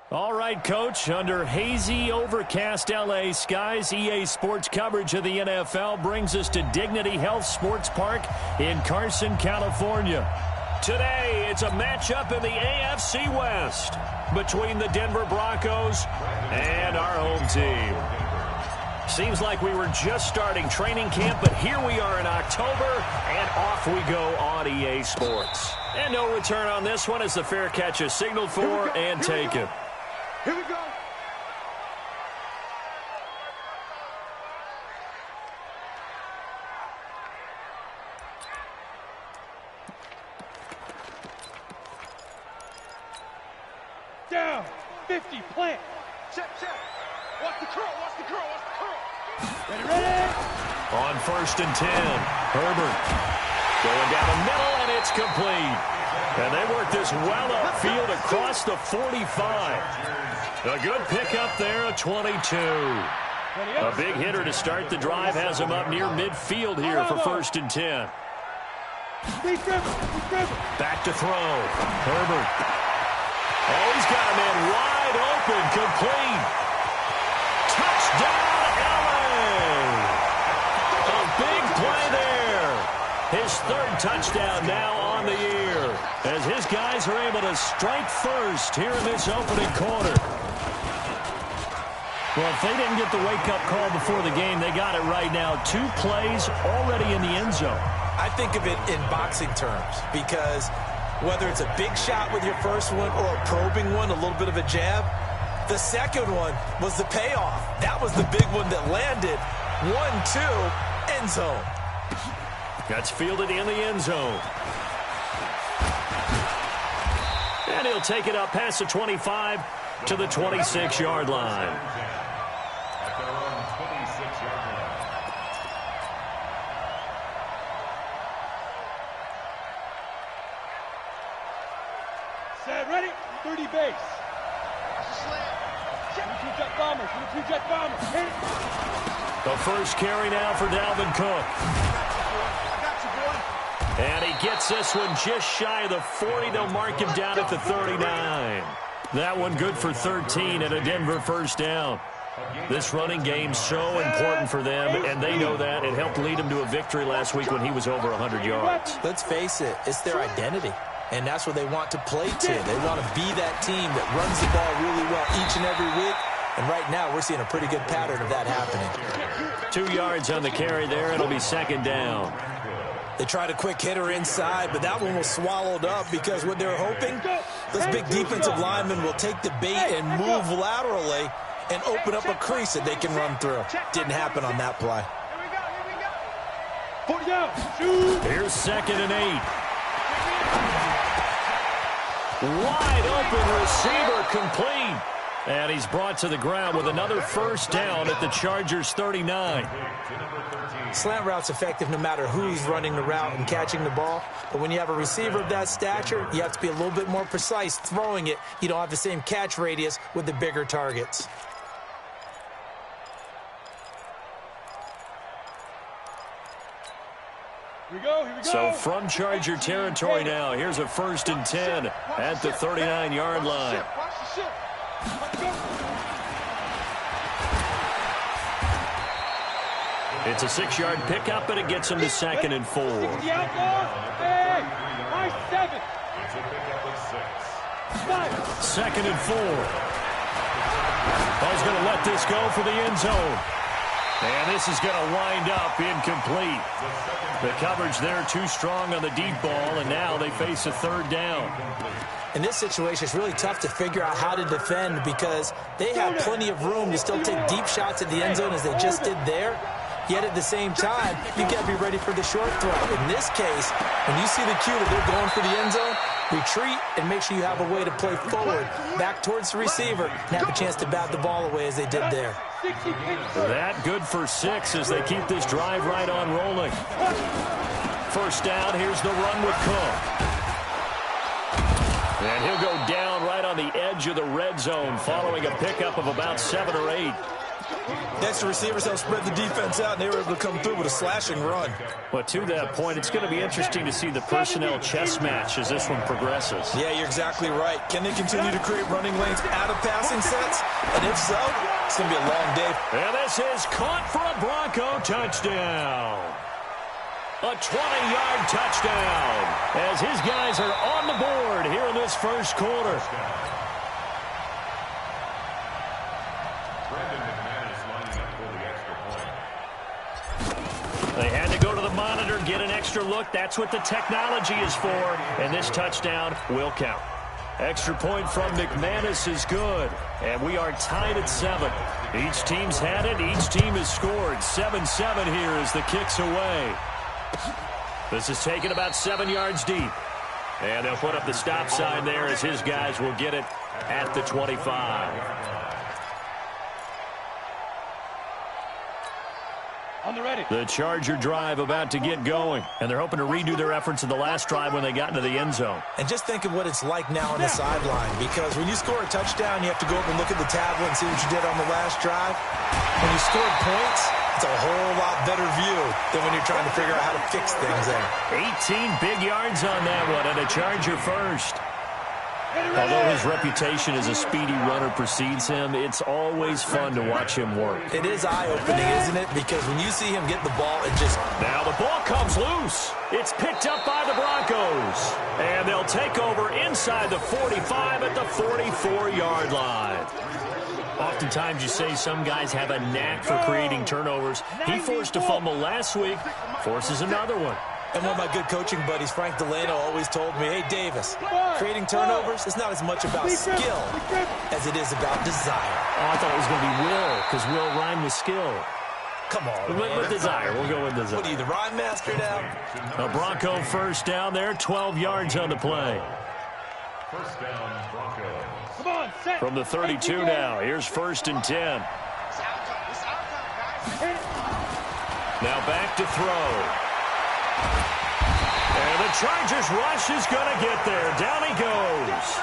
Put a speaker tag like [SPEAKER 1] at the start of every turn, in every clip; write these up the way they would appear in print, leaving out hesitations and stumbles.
[SPEAKER 1] All right, Coach, under hazy, overcast L.A. skies, EA Sports coverage of the NFL brings us to Dignity Health Sports Park in Carson, California. Today, it's a matchup in the AFC West between the Denver Broncos and our home team. Seems like we were just starting training camp, but here we are in October, and off we go on EA Sports. And no return on this one as the fair catch is signaled for and taken.
[SPEAKER 2] Here we go. Down. 50, plant. Check. Watch the curl, watch the curl, watch the curl. Ready?
[SPEAKER 1] On 1st and 10, Herbert going down the middle, and it's complete. And they work this well upfield across the 45. A good pickup there, a 22. A big hitter to start the drive has him up near midfield here for 1st and 10. Back to throw. Herbert. Oh, he's got a man wide open, complete. Touchdown, LA! A big play there. His 3rd touchdown now on the year, as his guys are able to strike first here in this opening quarter. Well, if they didn't get the wake-up call before the game, they got it right now. 2 plays already in the end zone.
[SPEAKER 3] I think of it in boxing terms, because whether it's a big shot with your first one or a probing one, a little bit of a jab, the second one was the payoff. That was the big one that landed. 1-2, end zone.
[SPEAKER 1] That's fielded in the end zone. And he'll take it up past the 25 to the 26-yard line.
[SPEAKER 2] Set, ready? 30 base. Jet bombers, 2-jet bombers. Hit it.
[SPEAKER 1] The first carry now for Dalvin Cook.
[SPEAKER 2] I got you, boy.
[SPEAKER 1] And he gets this one just shy of the 40. They'll mark him down at the 39. That one good for 13 and a Denver first down. This running game's so important for them, and they know that. It helped lead them to a victory last week when he was over 100 yards.
[SPEAKER 3] Let's face it, it's their identity. And that's what they want to play to. They want to be that team that runs the ball really well each and every week. And right now, we're seeing a pretty good pattern of that happening.
[SPEAKER 1] 2 yards on the carry there. It'll be 2nd down.
[SPEAKER 3] They tried a quick hitter inside, but that one was swallowed up because what they're hoping, this big defensive lineman will take the bait and move laterally and open up a crease that they can run through. Didn't happen on that play.
[SPEAKER 1] Here's 2nd and 8. Wide open receiver, complete. And he's brought to the ground with another first down at the Chargers' 39.
[SPEAKER 3] Slant route's effective no matter who's running the route and catching the ball. But when you have a receiver of that stature, you have to be a little bit more precise throwing it. You don't have the same catch radius with the bigger targets.
[SPEAKER 2] Here we go.
[SPEAKER 1] So from Charger territory now, here's a 1st and 10 at the 39-yard line. It's a 6-yard pickup, and it gets him to 2nd and 4.
[SPEAKER 2] Hey, nice 7.
[SPEAKER 1] 2nd and 4. Ball's going to let this go for the end zone. And this is going to wind up incomplete. The coverage there too strong on the deep ball, and now they face a 3rd down.
[SPEAKER 3] In this situation, it's really tough to figure out how to defend because they have plenty of room to still take deep shots at the end zone as they just did there. Yet at the same time, you got to be ready for the short throw. In this case, when you see the cue that they're going for the end zone, retreat and make sure you have a way to play forward, back towards the receiver, and have a chance to bat the ball away as they did there.
[SPEAKER 1] That good for 6 as they keep this drive right on rolling. First down, here's the run with Cook. And he'll go down right on the edge of the red zone following a pickup of about 7 or 8.
[SPEAKER 3] Next, the receivers helped spread the defense out, and they were able to come through with a slashing run.
[SPEAKER 1] Well, to that point, it's going to be interesting to see the personnel chess match as this one progresses.
[SPEAKER 3] Yeah, you're exactly right. Can they continue to create running lanes out of passing sets? And if so, it's going to be a long day.
[SPEAKER 1] And this is caught for a Bronco touchdown. A 20-yard touchdown as his guys are on the board here in this first quarter. They had to go to the monitor, get an extra look. That's what the technology is for. And this touchdown will count. Extra point from McManus is good. And we are tied at 7. Each team's had it. Each team has scored. 7-7 here as the kick's away. This is taken about 7 yards deep. And they'll put up the stop sign there as his guys will get it at the 25.
[SPEAKER 2] On the ready.
[SPEAKER 1] The Charger drive about to get going. And they're hoping to redo their efforts in the last drive when they got into the end zone.
[SPEAKER 3] And just think of what it's like now on the sideline. Because when you score a touchdown, you have to go up and look at the tablet and see what you did on the last drive. When you scored points, it's a whole lot better view than when you're trying to figure out how to fix things there.
[SPEAKER 1] 18 big yards on that one, and a Charger first. Although his reputation as a speedy runner precedes him, it's always fun to watch him work.
[SPEAKER 3] It is eye-opening, isn't it? Because when you see him get the ball, it just...
[SPEAKER 1] Now the ball comes loose. It's picked up by the Broncos. And they'll take over inside the 45 at the 44-yard line. Oftentimes you say some guys have a knack for creating turnovers. He forced a fumble last week, forces another one.
[SPEAKER 3] And one of my good coaching buddies, Frank Delano, always told me, hey, Davis, creating turnovers is not as much about skill as it is about desire.
[SPEAKER 1] Oh, I thought it was going to be will, because will rhyme with skill.
[SPEAKER 3] Come on, man.
[SPEAKER 1] With desire. We'll go with desire.
[SPEAKER 3] What are you, the rhyme master now?
[SPEAKER 1] A Bronco first down there, 12 yards on the play.
[SPEAKER 2] First down, Broncos. Come on, set.
[SPEAKER 1] From the 32 now, here's 1st and 10. Now back to throw. And the Chargers rush is going to get there. Down he goes.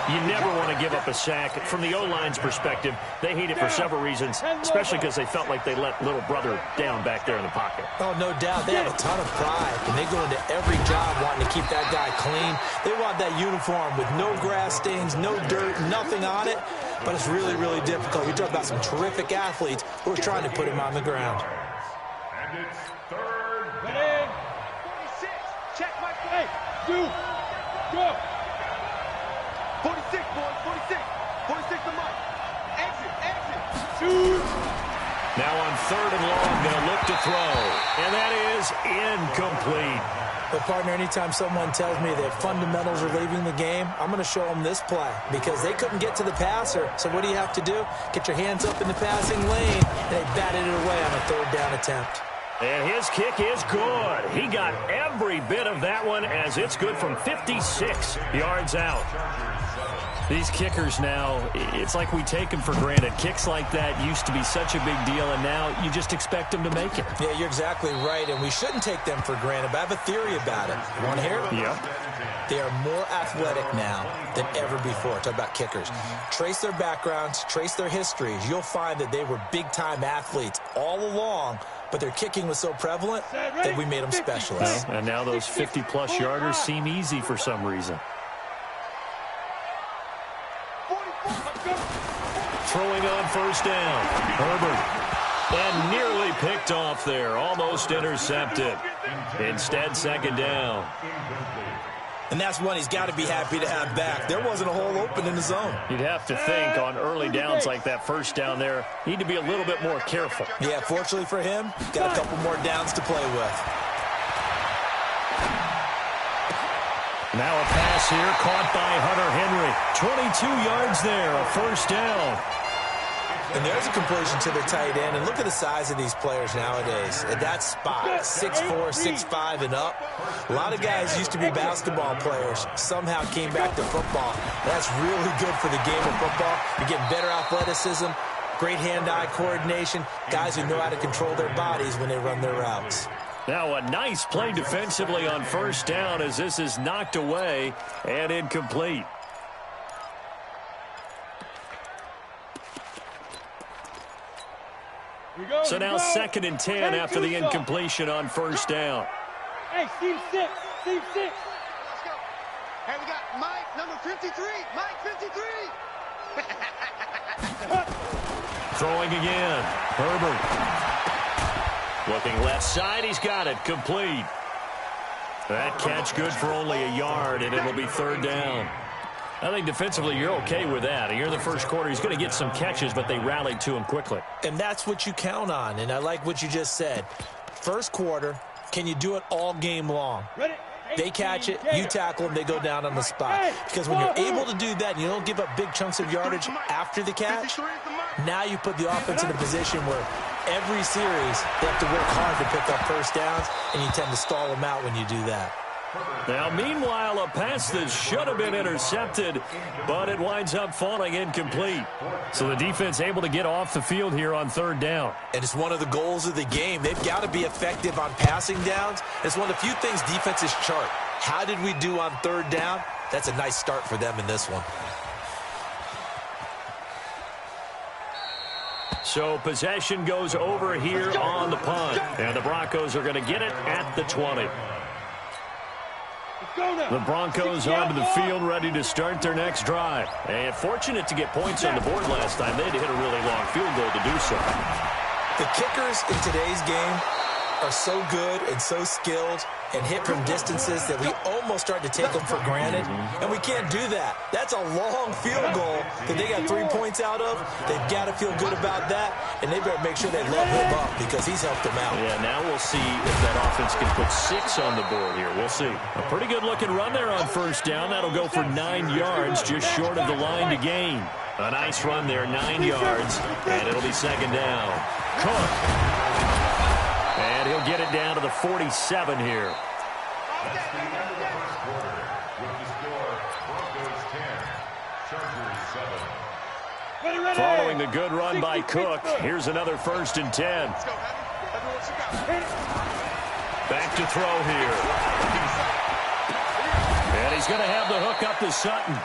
[SPEAKER 1] You never want to give up a sack. From the O-line's perspective, they hate it for several reasons, especially because they felt like they let little brother down back there in the pocket.
[SPEAKER 3] Oh, no doubt. They have a ton of pride, and they go into every job wanting to keep that guy clean. They want that uniform with no grass stains, no dirt, nothing on it, but it's really, really difficult. We talk about some terrific athletes who are trying to put him on the ground.
[SPEAKER 2] And it's third down. 46. Check my play. You. Go. 46, boys. 46. 46 to Mike. Exit. Shoot.
[SPEAKER 1] Now on 3rd and long, they'll look to throw. And that is incomplete.
[SPEAKER 3] But, partner, anytime someone tells me that fundamentals are leaving the game, I'm going to show them this play because they couldn't get to the passer. So what do you have to do? Get your hands up in the passing lane, and they batted it away on a 3rd down attempt.
[SPEAKER 1] And his kick is good. He got every bit of that one as it's good from 56 yards out. These kickers now, it's like we take them for granted. Kicks like that used to be such a big deal, and now you just expect them to make it.
[SPEAKER 3] Yeah, you're exactly right, and we shouldn't take them for granted, but I have a theory about it. You want to hear it?
[SPEAKER 1] Yeah.
[SPEAKER 3] They are more athletic now than ever before. Talk about kickers. Trace their backgrounds, trace their histories. You'll find that they were big-time athletes all along, but their kicking was so prevalent that we made them specialists.
[SPEAKER 1] Well, and now those 50-plus yarders seem easy for some reason. Throwing on 1st down. Herbert. And nearly picked off there. Almost intercepted. Instead, 2nd down.
[SPEAKER 3] And that's one he's got to be happy to have back. There wasn't a hole open in the zone.
[SPEAKER 1] You'd have to think on early downs like that 1st down there, need to be a little bit more careful.
[SPEAKER 3] Yeah, fortunately for him, got a couple more downs to play with.
[SPEAKER 1] Now a pass here, caught by Hunter Henry. 22 yards there, a 1st down.
[SPEAKER 3] And there's a completion to the tight end. And look at the size of these players nowadays. At that spot, 6'4", 6'5", and up. A lot of guys used to be basketball players. Somehow came back to football. That's really good for the game of football. You're getting better athleticism, great hand-eye coordination, guys who know how to control their bodies when they run their routes.
[SPEAKER 1] Now a nice play defensively on 1st down as this is knocked away and incomplete. So now 2nd and 10 after the incompletion on first down.
[SPEAKER 2] Hey, team 6. Team 6.
[SPEAKER 4] Let's go. Hey, we got Mike, number 53. Mike, 53.
[SPEAKER 1] Throwing again. Herbert. Looking left side. He's got it. Complete. That catch good for only a yard, and it'll be 3rd down. I think defensively you're okay with that. Here in the first quarter, he's going to get some catches, but they rallied to him quickly.
[SPEAKER 3] And that's what you count on, and I like what you just said. First quarter, can you do it all game long? They catch it, you tackle them, they go down on the spot. Because when you're able to do that and you don't give up big chunks of yardage after the catch, now you put the offense in a position where every series they have to work hard to pick up first downs, and you tend to stall them out when you do that.
[SPEAKER 1] Now, meanwhile, a pass that should have been intercepted, but it winds up falling incomplete. So the defense able to get off the field here on 3rd down.
[SPEAKER 3] And it's one of the goals of the game. They've got to be effective on passing downs. It's one of the few things defenses chart. How did we do on 3rd down? That's a nice start for them in this one.
[SPEAKER 1] So possession goes over here on the punt. And the Broncos are going to get it at the 20. The Broncos onto the field, ready to start their next drive. And fortunate to get points on the board last time. They had to hit a really long field goal to do so.
[SPEAKER 3] The kickers in today's game are so good and so skilled and hit from distances that we almost start to take them for granted. And we can't do that. That's a long field goal that they got 3 points out of. They've got to feel good about that, and they better make sure they let him up because he's helped them out.
[SPEAKER 1] Yeah, now we'll see if that offense can put 6 on the board here. We'll see. A pretty good-looking run there on first down. That'll go for 9 yards, just short of the line to gain. A nice run there, 9 yards, and it'll be 2nd down. Cook. And he'll get it down to the 47 here. Following the good run by Cook, here's another 1st and 10. Back to throw here. And he's going to have the hook up to Sutton.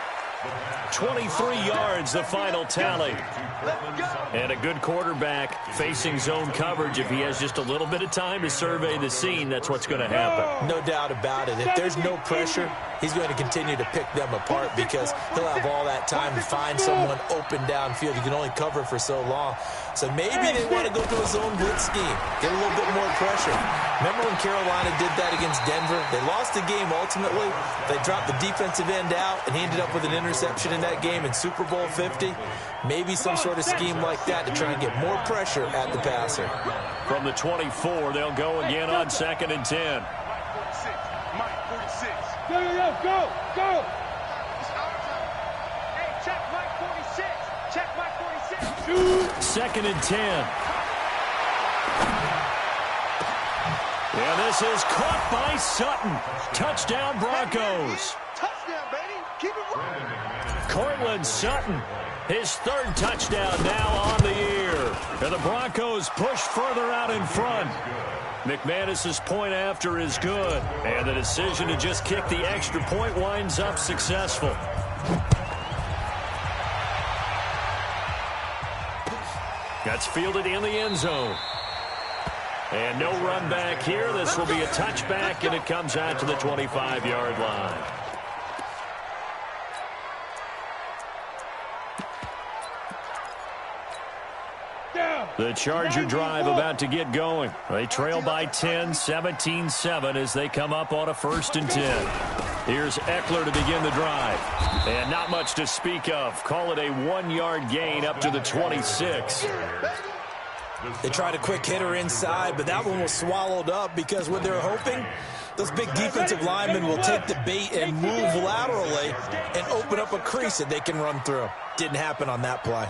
[SPEAKER 1] 23 yards, the final tally. And a good quarterback facing zone coverage. If he has just a little bit of time to survey the scene, that's what's going to happen.
[SPEAKER 3] No doubt about it. If there's no pressure, he's going to continue to pick them apart because he'll have all that time to find someone open downfield. You can only cover for so long. So maybe they want to go to a zone blitz scheme, get a little bit more pressure. Remember when Carolina did that against Denver? They lost the game ultimately. They dropped the defensive end out, and he ended up with an interception in that game in Super Bowl 50. Maybe some sort of scheme like that to try and get more pressure at the passer.
[SPEAKER 1] From the 24, they'll go again on 2nd and 10.
[SPEAKER 2] Go!
[SPEAKER 4] Hey, check Mike 46. Check Mike 46.
[SPEAKER 1] 2nd and 10. Yeah, this is caught by Sutton. Touchdown, Broncos.
[SPEAKER 4] Touchdown, baby. Keep it rolling.
[SPEAKER 1] Cortland Sutton, his 3rd touchdown now on the year. And the Broncos push further out in front. McManus's point after is good. And the decision to just kick the extra point winds up successful. That's fielded in the end zone. And no run back here. This will be a touchback, and it comes out to the 25-yard line. The Charger drive about to get going. They trail by 10, 17-7 as they come up on a 1st and 10. Here's Eckler to begin the drive. And not much to speak of. Call it a 1-yard gain up to the 26.
[SPEAKER 3] They tried a quick hitter inside, but that one was swallowed up because what they're hoping, those big defensive linemen will take the bait and move laterally and open up a crease that they can run through. Didn't happen on that play.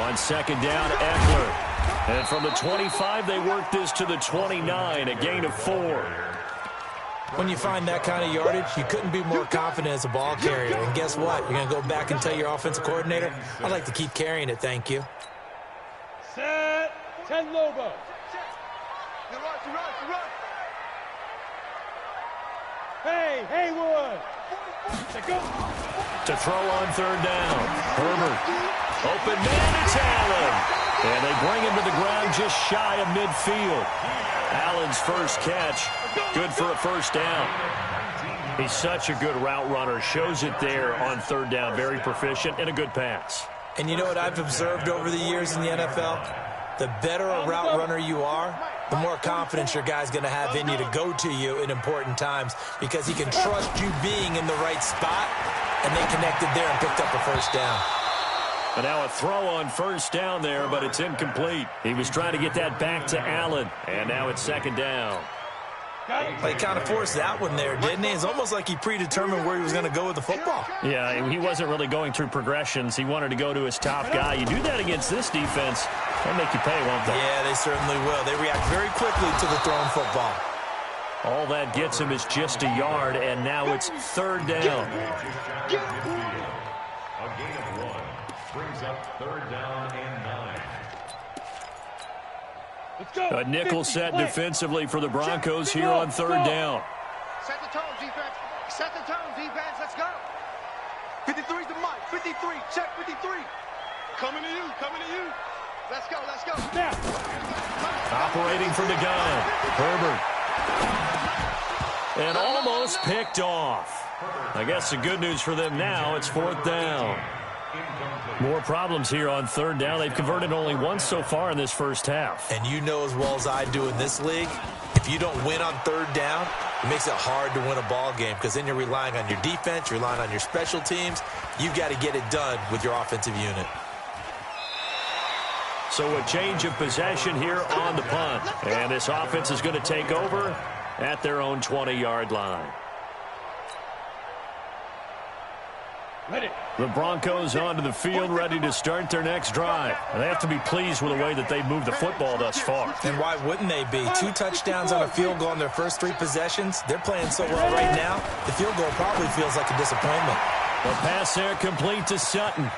[SPEAKER 1] On 2nd down, Eckler. And from the 25, they work this to the 29, a gain of 4.
[SPEAKER 3] When you find that kind of yardage, you couldn't be more confident as a ball carrier. And guess what? You're going to go back and tell your offensive coordinator, I'd like to keep carrying it, thank you.
[SPEAKER 2] Set. 10 Lobo. Hey, Haywood. Go.
[SPEAKER 1] To throw on third down. Herbert. Open man, it's Allen. And they bring him to the ground just shy of midfield. Allen's first catch, good for a first down. He's such a good route runner. Shows it there on third down. Very proficient and a good pass.
[SPEAKER 3] And you know what I've observed over the years in the NFL? The better a route runner you are, the more confidence your guy's going to have in you to go to you in important times because he can trust you being in the right spot, and they connected there and picked up a first down.
[SPEAKER 1] And now a throw on first down there, but it's incomplete. He was trying to get that back to Allen, and now it's second down.
[SPEAKER 3] He kind of forced that one there, didn't he? It's almost like he predetermined where he was going to go with the football.
[SPEAKER 1] Yeah, he wasn't really going through progressions. He wanted to go to his top guy. You do that against this defense, they'll make you pay, won't they?
[SPEAKER 3] Yeah, they certainly will. They react very quickly to the thrown football.
[SPEAKER 1] All that gets him is just a yard, and now it's third down.
[SPEAKER 5] A gain of 1 brings up third down and 9.
[SPEAKER 1] A nickel set defensively for the Broncos here on third down.
[SPEAKER 4] Set the tone, defense. Set the tone, defense. Let's go. 53's the mic. 53. Check 53. Coming to you. Coming to you. Let's go. Let's go.
[SPEAKER 2] Now.
[SPEAKER 1] Operating from the gun. Herbert. And almost picked off. I guess the good news for them now, it's fourth down. More problems here on third down. They've converted only once so far in this first half.
[SPEAKER 3] And you know as well as I do in this league, if you don't win on third down, it makes it hard to win a ball game because then you're relying on your defense, you're relying on your special teams. You've got to get it done with your offensive unit.
[SPEAKER 1] So a change of possession here on the punt. And this offense is going to take over at their own 20-yard line. The Broncos onto the field, ready to start their next drive. And they have to be pleased with the way that they've moved the football thus far.
[SPEAKER 3] And why wouldn't they be? 2 touchdowns on a field goal on their first 3 possessions. They're playing so well right now, the field goal probably feels like a disappointment.
[SPEAKER 1] The pass there complete to Sutton.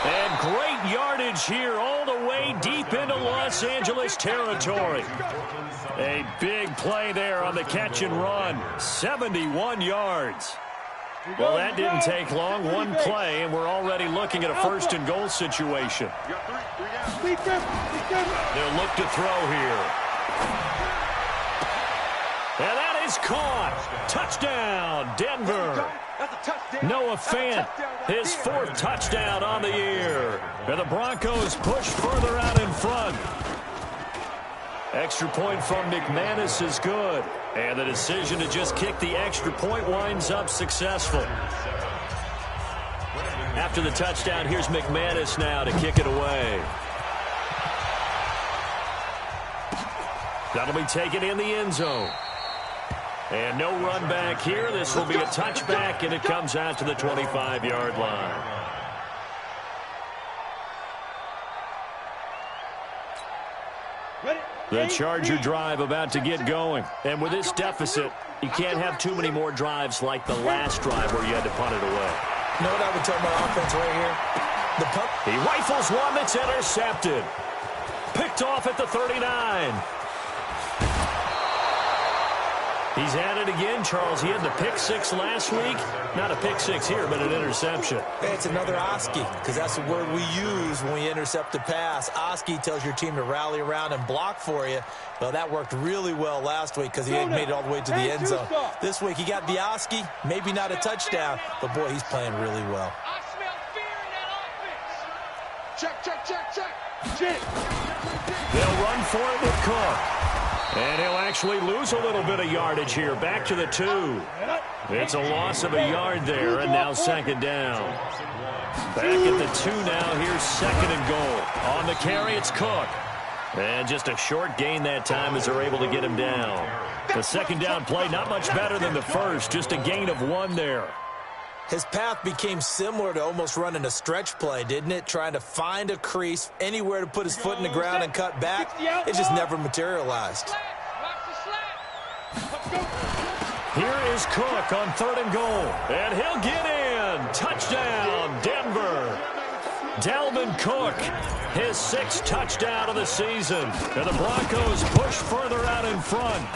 [SPEAKER 1] And great yardage here all the way deep into Los Angeles territory. A big play there on the catch and run. 71 yards. Well, that didn't take long. One play, and we're already looking at a first and goal situation. They'll look to throw here. And that is caught. Touchdown, Denver. Noah Fant, his 4th touchdown on the year. And the Broncos push further out in front. Extra point from McManus is good. And the decision to just kick the extra point winds up successful. After the touchdown, here's McManus now to kick it away. That'll be taken in the end zone. And no run back here. This will be a touchback, and it comes out to the 25-yard line. The Charger drive about to get going. And with this deficit, you can't have too many more drives like the last drive where you had to punt it away.
[SPEAKER 3] You know what I would tell my offense right here? The punt.
[SPEAKER 1] He rifles one that's intercepted. Picked off at the 39. He's at it again, Charles. He had the pick 6 last week. Not a pick 6 here, but an interception.
[SPEAKER 3] Hey, it's another Oski, because that's the word we use when we intercept a pass. Oski tells your team to rally around and block for you. Well, that worked really well last week because he had made it all the way to the end zone. This week, he got the Oski, maybe not a touchdown, but, boy, he's playing really well.
[SPEAKER 4] I smell fear in that offense. Check, check, check, check. Check.
[SPEAKER 1] They'll run for it with Cook. And he'll actually lose a little bit of yardage here. Back to the 2. It's a loss of a yard there, and now second down. Back at the 2 now. Here's second and goal. On the carry, it's Cook. And just a short gain that time as they're able to get him down. The second down play, not much better than the first. Just a gain of 1 there.
[SPEAKER 3] His path became similar to almost running a stretch play, didn't it? Trying to find a crease, anywhere to put his foot in the ground and cut back. It just never materialized.
[SPEAKER 1] Here is Cook on third and goal. And he'll get in. Touchdown, Denver. Dalvin Cook, his 6th touchdown of the season. And the Broncos push further out in front.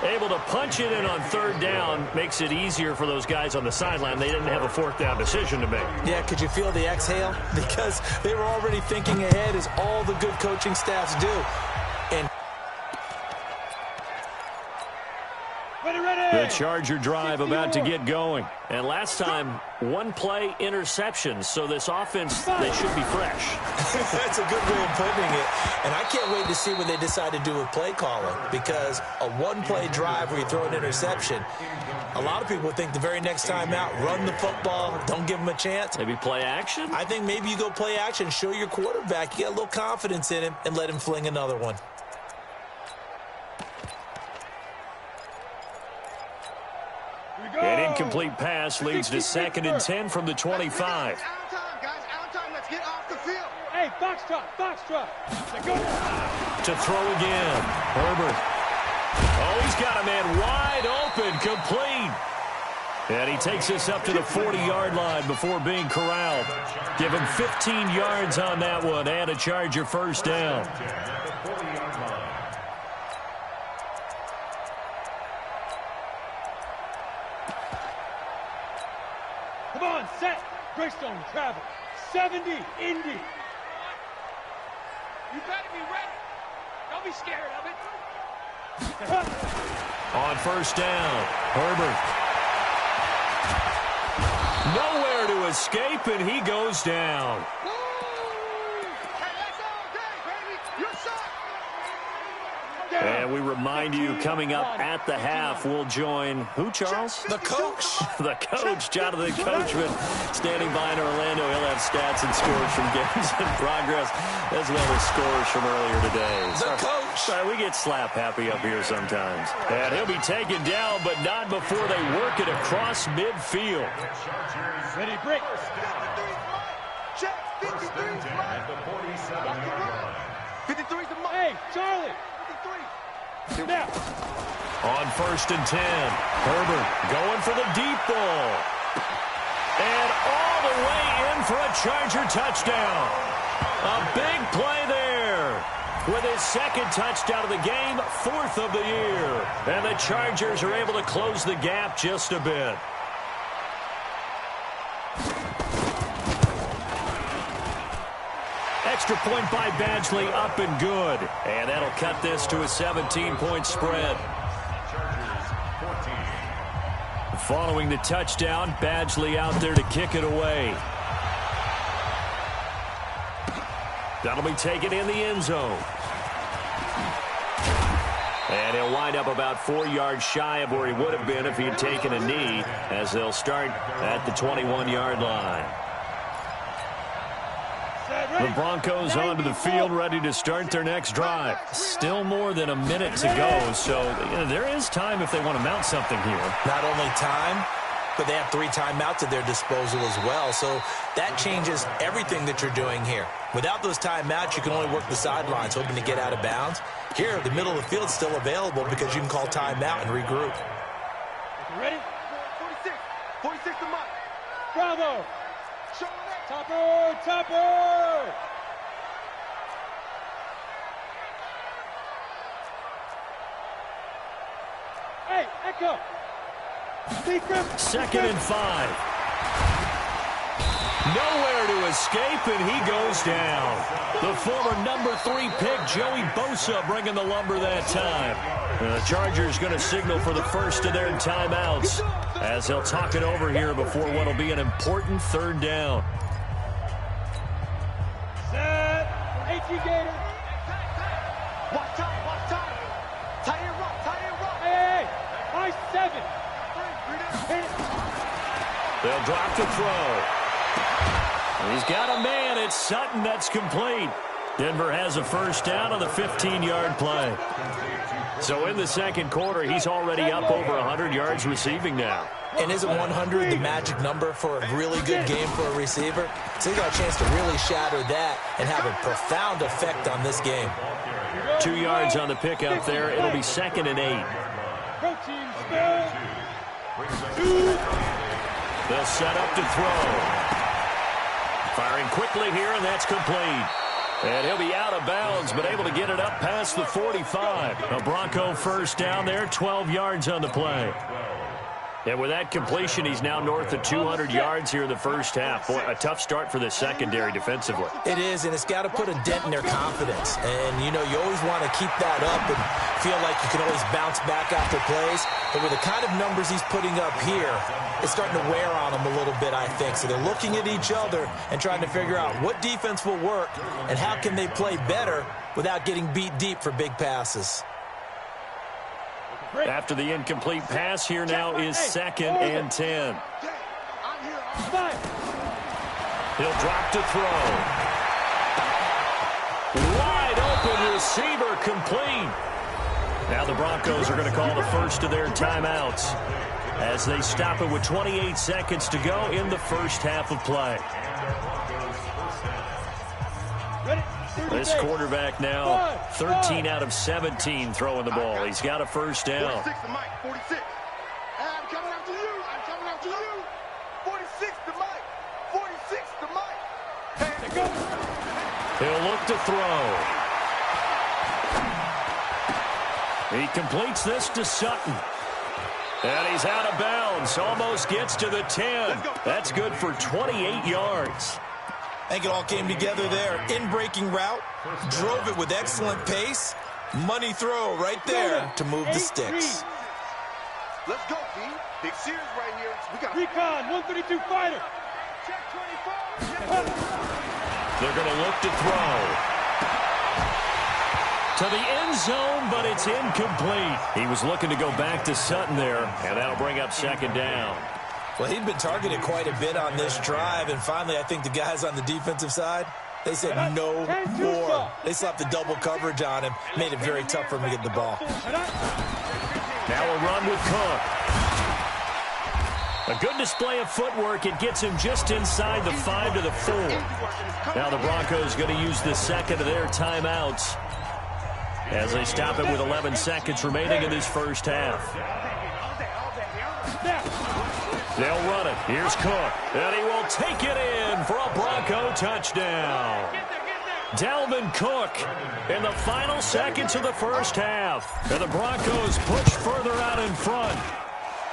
[SPEAKER 1] Able to punch it in on third down makes it easier for those guys on the sideline. They didn't have a fourth down decision to make.
[SPEAKER 3] Yeah, could you feel the exhale? Because they were already thinking ahead, as all the good coaching staffs do. And
[SPEAKER 1] the Charger drive about to get going. And last time, one play interception. So this offense, they should be fresh.
[SPEAKER 3] That's a good way of putting it. And I can't wait to see what they decide to do with play calling, because a one-play drive where you throw an interception, a lot of people think the very next time out, run the football, don't give them a chance.
[SPEAKER 1] Maybe play action?
[SPEAKER 3] I think maybe you go play action, show your quarterback you got a little confidence in him, and let him fling another one.
[SPEAKER 1] An incomplete pass leads to 2nd and 10 from the 25.
[SPEAKER 4] Out of time, guys. Out of time. Let's get off the field.
[SPEAKER 2] Hey, foxtrot, foxtrot.
[SPEAKER 1] To throw again. Herbert. Oh, he's got a man wide open, complete. And he takes us up to the 40-yard line before being corralled. Give him 15 yards on that one and a Charger first down.
[SPEAKER 2] Come on, set. Greystone travel. 70, Indy.
[SPEAKER 4] You better be ready. Don't be scared of it.
[SPEAKER 1] On first down, Herbert. Nowhere to escape, and he goes down.
[SPEAKER 4] Woo! Hey, that's all day, baby. You're set.
[SPEAKER 1] And we remind you, coming up at the half, we'll join who, Charles?
[SPEAKER 3] The coach.
[SPEAKER 1] The coach, Jonathan Coachman, standing by in Orlando. He'll have stats and scores from games in progress, as well as scores from earlier today.
[SPEAKER 3] The coach.
[SPEAKER 1] Sorry, we get slap happy up here sometimes. And he'll be taken down, but not before they work it across midfield.
[SPEAKER 2] Ready, break.
[SPEAKER 4] Check. 53's mine. 53's the mine.
[SPEAKER 2] Hey, Charlie.
[SPEAKER 4] 53.
[SPEAKER 2] Now.
[SPEAKER 1] On first and 10, Herbert going for the deep ball. And all the way in for a Charger touchdown. A big play there. With his second touchdown of the game, 4th of the year. And the Chargers are able to close the gap just a bit. Extra point by Badgley, up and good. And that'll cut this to a 17-point spread. Following the touchdown, Badgley out there to kick it away. That'll be taken in the end zone. And he'll wind up about 4 yards shy of where he would have been if he had taken a knee, as they'll start at the 21-yard line. The Broncos onto the field, ready to start their next drive. Still more than a minute to go, so there is time if they want to mount something here.
[SPEAKER 3] Not only time, but they have 3 timeouts at their disposal as well, so that changes everything that you're doing here. Without those timeouts, you can only work the sidelines, hoping to get out of bounds. Here, the middle of the field is still available because you can call timeout and regroup.
[SPEAKER 2] You ready?
[SPEAKER 4] 46. 46 to mine.
[SPEAKER 2] Bravo.
[SPEAKER 4] Show it.
[SPEAKER 2] Topper, topper. Hey, Echo. Secret.
[SPEAKER 1] 2nd and 5. Nowhere to escape, and he goes down. The former number 3 pick, Joey Bosa, bringing the lumber that time. And the Chargers going to signal for the first of their timeouts, as he'll talk it over here before what will be an important 3rd down.
[SPEAKER 2] Set. H.E. Gator.
[SPEAKER 4] Watch time. Watch time. Tie it rock. Tie it rock.
[SPEAKER 2] Hey, my 7. Hit it.
[SPEAKER 1] They'll drop the throw. He's got a man. It's Sutton. That's complete. Denver has a first down on the 15-yard play. So in the second quarter, he's already up over 100 yards receiving now.
[SPEAKER 3] And isn't 100 the magic number for a really good game for a receiver? So he got a chance to really shatter that and have a profound effect on this game.
[SPEAKER 1] 2 yards on the pickup there. It'll be 2nd and 8.
[SPEAKER 2] Protein spill.
[SPEAKER 1] They'll set up to throw. Firing quickly here, and that's complete. And he'll be out of bounds, but able to get it up past the 45. A Bronco first down there, 12 yards on the play. And with that completion, he's now north of 200 yards here in the first half. Boy, a tough start for the secondary defensively.
[SPEAKER 3] It is, and it's got to put a dent in their confidence. And, you know, you always want to keep that up and feel like you can always bounce back after plays. But with the kind of numbers he's putting up here, it's starting to wear on them a little bit, I think. So they're looking at each other and trying to figure out what defense will work and how can they play better without getting beat deep for big passes.
[SPEAKER 1] After the incomplete pass, here now is 2nd and 10. He'll drop to throw. Wide open receiver, complete. Now the Broncos are going to call the first of their timeouts as they stop it with 28 seconds to go in the first half of play. This quarterback now 13 out of 17 throwing the ball. He's got a first down.
[SPEAKER 4] 46 to Mike, 46. I'm coming after you. I'm coming after you. 46 to Mike. 46 to Mike. Hey, go.
[SPEAKER 1] He'll look to throw. He completes this to Sutton. And he's out of bounds. Almost gets to the 10. That's good for 28 yards.
[SPEAKER 3] I think it all came together there. In-breaking route, drove it with excellent pace. Money throw right there to move the sticks.
[SPEAKER 4] Let's go, D. Big series right here. We got
[SPEAKER 2] Recon, 132 fighter.
[SPEAKER 4] check 24.
[SPEAKER 1] They're going to look to throw. To the end zone, but it's incomplete. He was looking to go back to Sutton there, and that'll bring up 2nd down.
[SPEAKER 3] Well, he'd been targeted quite a bit on this drive, and finally I think the guys on the defensive side, they said no more. They slapped the double coverage on him, made it very tough for him to get the ball.
[SPEAKER 1] Now a run with Cook. A good display of footwork. It gets him just inside the 5 to the 4. Now the Broncos going to use the second of their timeouts as they stop it with 11 seconds remaining in this first half. They'll run it. Here's Cook. And he will take it in for a Bronco touchdown. Dalvin Cook in the final seconds of the first half. And the Broncos push further out in front.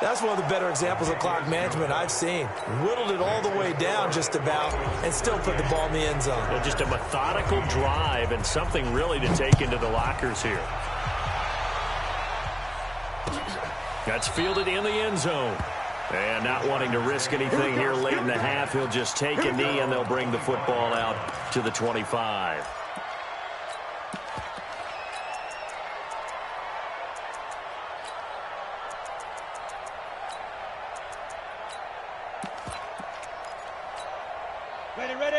[SPEAKER 3] That's one of the better examples of clock management I've seen. Whittled it all the way down just about and still put the ball in the end zone.
[SPEAKER 1] Well, just a methodical drive and something really to take into the lockers here. That's fielded in the end zone. And not wanting to risk anything here late in the half, he'll just take a knee and they'll bring the football out to the 25.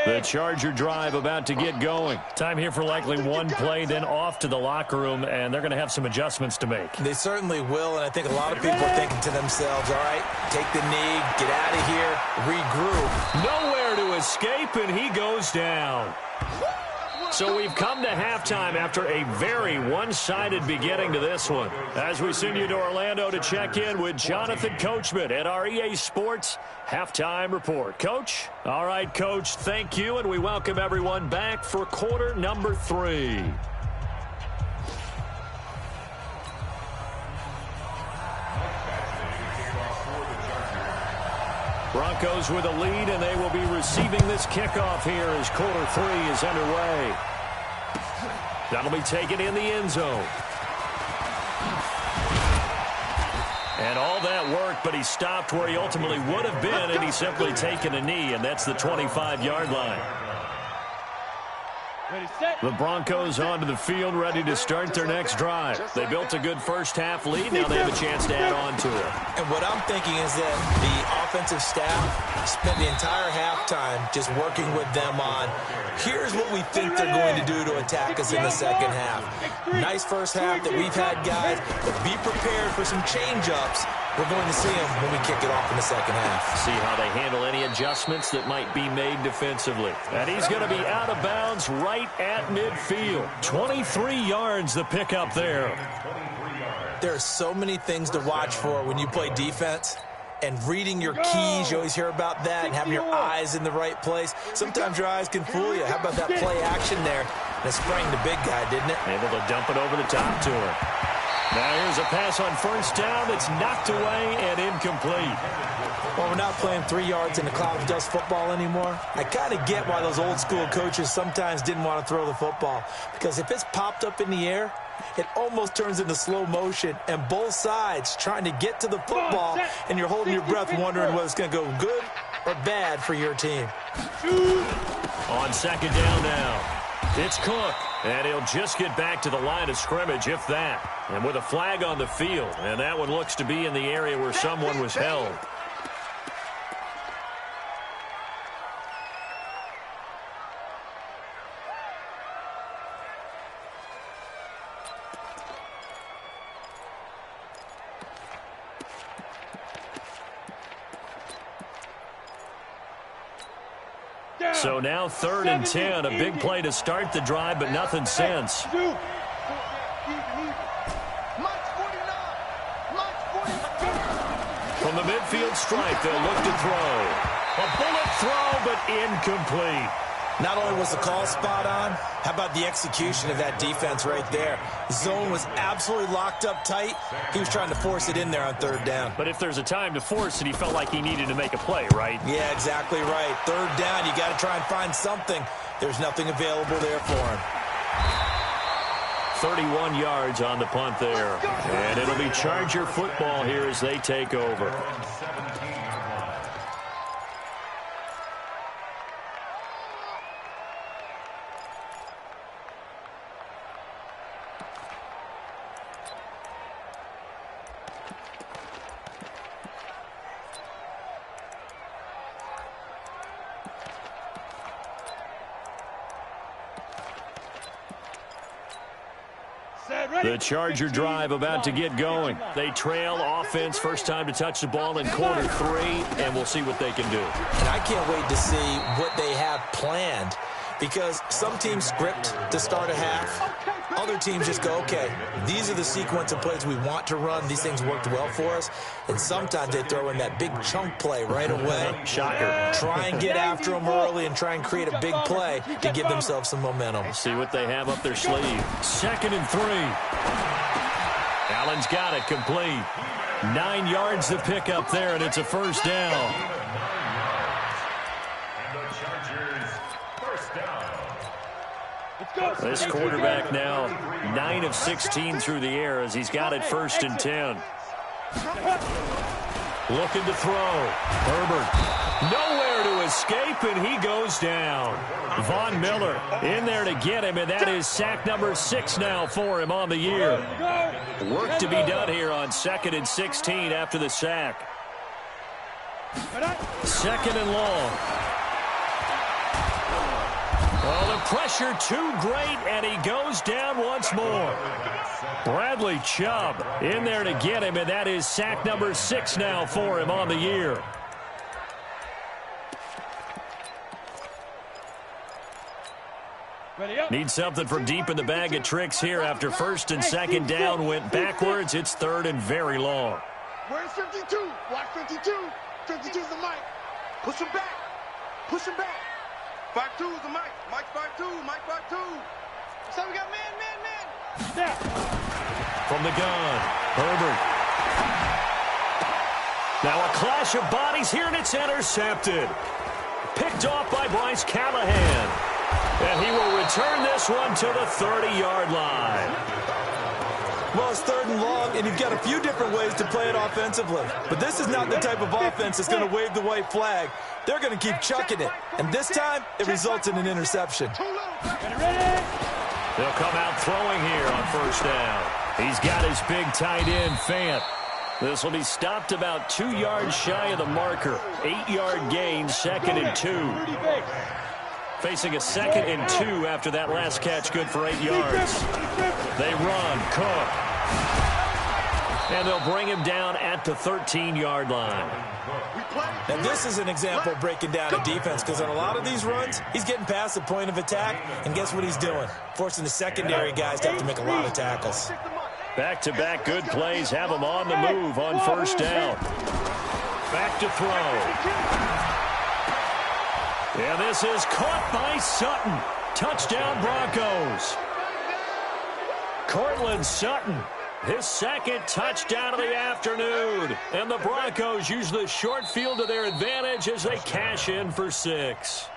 [SPEAKER 1] The Charger drive about to get going. Time here for likely one play, then off to the locker room, and they're going to have some adjustments to make.
[SPEAKER 3] They certainly will, and I think a lot of people are thinking to themselves, all right, take the knee, get out of here, regroup.
[SPEAKER 1] Nowhere to escape, and he goes down. So we've come to halftime after a very one-sided beginning to this one. As we send you to Orlando to check in with Jonathan Coachman at our EA Sports Halftime Report. Coach? All right, Coach, thank you, and we welcome everyone back for quarter number 3. Broncos with a lead, and they will be receiving this kickoff here as quarter 3 is underway. That'll be taken in the end zone. And all that work, but he stopped where he ultimately would have been, and he's simply taken a knee, and that's the 25-yard line. The Broncos onto the field, ready to start their next drive. They built a good first-half lead. Now they have a chance to add on to it.
[SPEAKER 3] And what I'm thinking is that the offensive staff spent the entire halftime just working with them on, here's what we think they're going to do to attack us in the second half. Nice first half that we've had, guys, but be prepared for some change-ups. We're going to see them when we kick it off in the second half.
[SPEAKER 1] See how they handle any adjustments that might be made defensively. And he's going to be out of bounds right at midfield. 23 yards the pickup there.
[SPEAKER 3] There are so many things to watch for when you play defense. and reading your keys. You always hear about that, and having your eyes in the right place. Sometimes your eyes can fool you. How about that play action there? And it sprang the big guy, didn't it?
[SPEAKER 1] Able to dump it over the top to her. Now here's a pass on first down that's knocked away and incomplete.
[SPEAKER 3] Well, we're not playing 3 yards in a cloud of dust football anymore. I kind of get why those old school coaches sometimes didn't want to throw the football. Because if it's popped up in the air, it almost turns into slow motion, and both sides trying to get to the football, and you're holding your breath wondering whether it's going to go good or bad for your team.
[SPEAKER 1] On second down now, it's Cook, and he'll just get back to the line of scrimmage, if that. And with a flag on the field, and that one looks to be in the area where someone was held. So now 3rd and 10, a big play to start the drive, but nothing since. From the midfield stripe, they'll look to throw. A bullet throw, but incomplete.
[SPEAKER 3] Not only was the call spot on, how about the execution of that defense right there? Zone was absolutely locked up tight. He was trying to force it in there on 3rd down.
[SPEAKER 1] But if there's a time to force it, he felt like he needed to make a play, right?
[SPEAKER 3] Yeah, exactly right. 3rd down, you got to try and find something. There's nothing available there for him.
[SPEAKER 1] 31 yards on the punt there. And it'll be Charger football here as they take over. The Charger drive about to get going. They trail offense, first time to touch the ball in quarter 3, and we'll see what they can do.
[SPEAKER 3] And I can't wait to see what they have planned, because some teams script to start a half. Other teams just go, okay, these are the sequence of plays we want to run. These things worked well for us. And sometimes they throw in that big chunk play right away.
[SPEAKER 1] Shocker.
[SPEAKER 3] Try and get after them early and try and create a big play to give themselves some momentum.
[SPEAKER 1] See what they have up their sleeve. 2nd and 3. Allen's got it complete. 9 yards to pick up there, and it's a first down. This quarterback now 9 of 16 through the air as he's got it 1st and 10. Looking to throw. Herbert nowhere to escape, and he goes down. Von Miller in there to get him, and that is sack number 6 now for him on the year. Work to be done here on 2nd and 16 after the sack. 2nd and long. Well, the pressure too great, and he goes down once more. Bradley Chubb in there to get him, and that is sack number 6 now for him on the year. Need something from deep in the bag of tricks here after 1st and 2nd down went backwards. It's 3rd and very long.
[SPEAKER 4] Where's 52? Watch 52. 52's the mic. Push him back. Push him back. 5-2 is the mic. Mike 5-2. Mike 5-2. So we got man.
[SPEAKER 2] Yeah.
[SPEAKER 1] From the gun, Herbert. Now a clash of bodies here, and it's intercepted. Picked off by Bryce Callahan. And he will return this one to the 30-yard line.
[SPEAKER 3] Well, it's 3rd and long, and you've got a few different ways to play it offensively. But this is not the type of offense that's going to wave the white flag. They're going to keep chucking it. And this time, it results in an interception.
[SPEAKER 1] They'll come out throwing here on 1st down. He's got his big tight end, Fant. This will be stopped about 2 yards shy of the marker. 8-yard gain, 2nd and 2. Facing a 2nd and 2 after that last catch, good for 8 yards. They run, Cook. And they'll bring him down at the 13-yard line.
[SPEAKER 3] Now, this is an example of breaking down a defense, because on a lot of these runs, he's getting past the point of attack, and guess what he's doing? Forcing the secondary guys to have to make a lot of tackles.
[SPEAKER 1] Back-to-back good plays have them on the move on 1st down. Back to throw. And this is caught by Sutton. Touchdown, Broncos. Cortland Sutton, his second touchdown of the afternoon. And the Broncos use the short field to their advantage as they cash in for 6.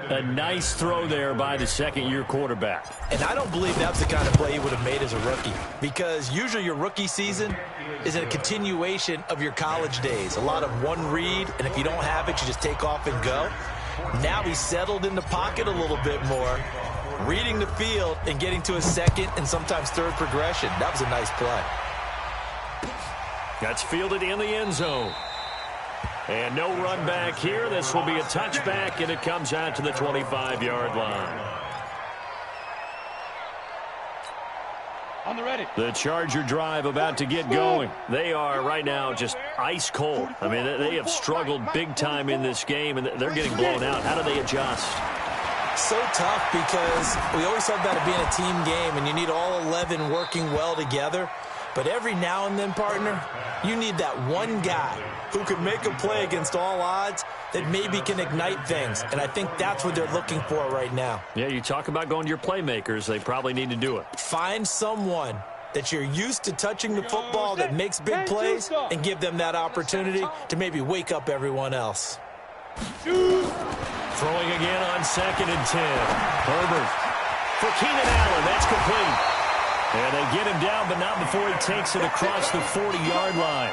[SPEAKER 1] A nice throw there by the second-year quarterback.
[SPEAKER 3] And I don't believe that's the kind of play he would have made as a rookie, because usually your rookie season is a continuation of your college days. A lot of one read, and if you don't have it, you just take off and go. Now he's settled in the pocket a little bit more, reading the field and getting to a second and sometimes third progression. That was a nice play.
[SPEAKER 1] That's fielded in the end zone. And no run back here. This will be a touchback, and it comes out to the 25-yard line.
[SPEAKER 2] On the ready.
[SPEAKER 1] The Charger drive about to get going. They are right now just ice cold. I mean, they have struggled big time in this game, and they're getting blown out. How do they adjust?
[SPEAKER 3] So tough, because we always talk about it being a team game, and you need all 11 working well together. But every now and then, partner, you need that one guy who can make a play against all odds that maybe can ignite things. And I think that's what they're looking for right now.
[SPEAKER 1] Yeah, you talk about going to your playmakers. They probably need to do it.
[SPEAKER 3] Find someone that you're used to touching the football that makes big plays and give them that opportunity to maybe wake up everyone else.
[SPEAKER 1] Throwing again on 2nd and 10. Herbert for Keenan Allen. That's complete. And they get him down, but not before he takes it across the 40-yard line.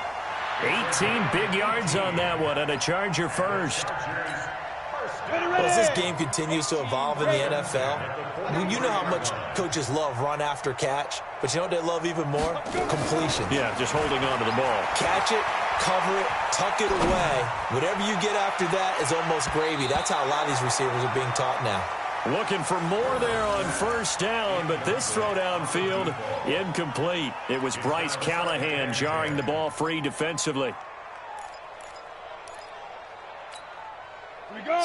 [SPEAKER 1] 18 big yards on that one, and a Charger first.
[SPEAKER 3] Well, as this game continues to evolve in the NFL, you know how much coaches love run after catch, but you know what they love even more? Completion.
[SPEAKER 1] Yeah, just holding on to the ball.
[SPEAKER 3] Catch it, cover it, tuck it away. Whatever you get after that is almost gravy. That's how a lot of these receivers are being taught now.
[SPEAKER 1] Looking for more there on first down, but this throw downfield incomplete. It was Bryce Callahan jarring the ball free defensively.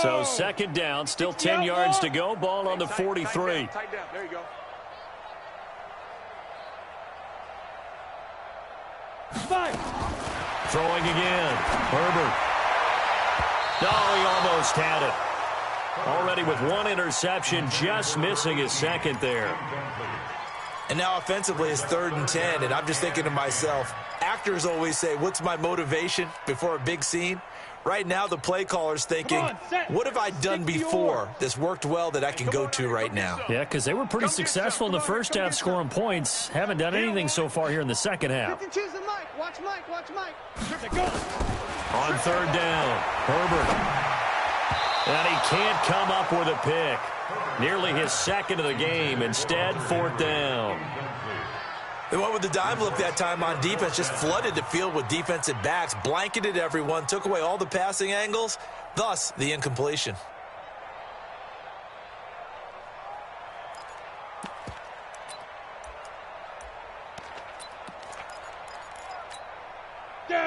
[SPEAKER 1] So 2nd down, still 10 yards to go. Ball on the 43.
[SPEAKER 4] Tight down. There you go.
[SPEAKER 1] Throwing again. Herbert. No, he almost had it. Already with one interception, just missing his second there.
[SPEAKER 3] And now offensively it's 3rd and 10, and I'm just thinking to myself, actors always say, what's my motivation before a big scene? Right now the play caller's thinking, what have I done before that's worked well that I can go to right now?
[SPEAKER 1] Yeah, because they were pretty successful in the first half scoring points. Haven't done anything so far here in the second half.
[SPEAKER 4] Watch Mike.
[SPEAKER 1] On 3rd down, Herbert. And he can't come up with a pick. Nearly his second of the game. Instead, 4th down.
[SPEAKER 3] They went with the dime look that time on defense, just flooded the field with defensive backs, blanketed everyone, took away all the passing angles, thus the incompletion.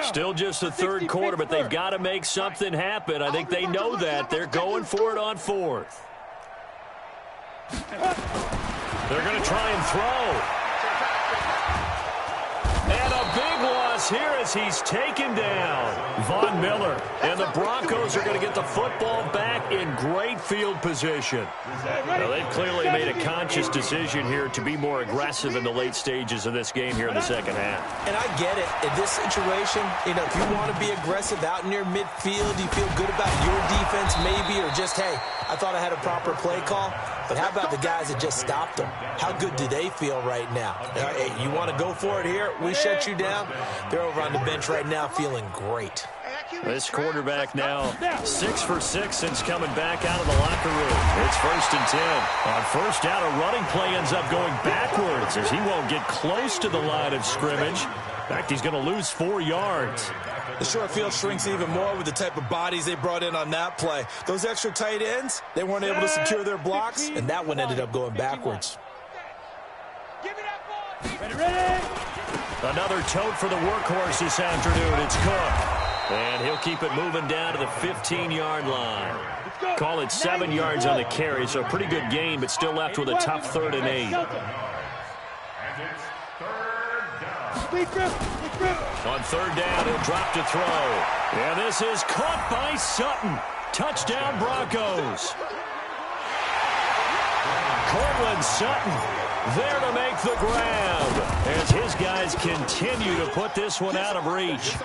[SPEAKER 1] Still just the third quarter, but they've got to make something happen. I think they know that. They're going for it on 4th. They're going to try and throw. And a big loss here as he's taken down. Von Miller. And the Broncos are going to get the football back in great field position. Now, they've clearly made a conscious decision here to be more aggressive in the late stages of this game here in the second half.
[SPEAKER 3] And I get it. In this situation, you know, if you want to be aggressive out near midfield, you feel good about your defense maybe, or just, hey, I thought I had a proper play call. But how about the guys that just stopped them? How good do they feel right now? Hey, you want to go for it here? We shut you down. They're over on the bench right now feeling great.
[SPEAKER 1] This quarterback now 6 for 6 since coming back out of the locker room. It's 1st and 10. On first down, a running play ends up going backwards as he won't get close to the line of scrimmage. In fact, he's going to lose 4 yards.
[SPEAKER 3] The short field shrinks even more with the type of bodies they brought in on that play. Those extra tight ends, they weren't able to secure their blocks, and that one ended up going backwards.
[SPEAKER 1] Another tote for the workhorse this afternoon. It's Cook. And he'll keep it moving down to the 15-yard line. Call it 7 yards on the carry, so a pretty good gain, but still left with a tough 3rd and 8.
[SPEAKER 5] And it's 3rd down.
[SPEAKER 1] On third down, he'll drop to throw. And this is caught by Sutton. Touchdown, Broncos. Cortland Sutton there to make the grab as his guys continue to put this one out of reach.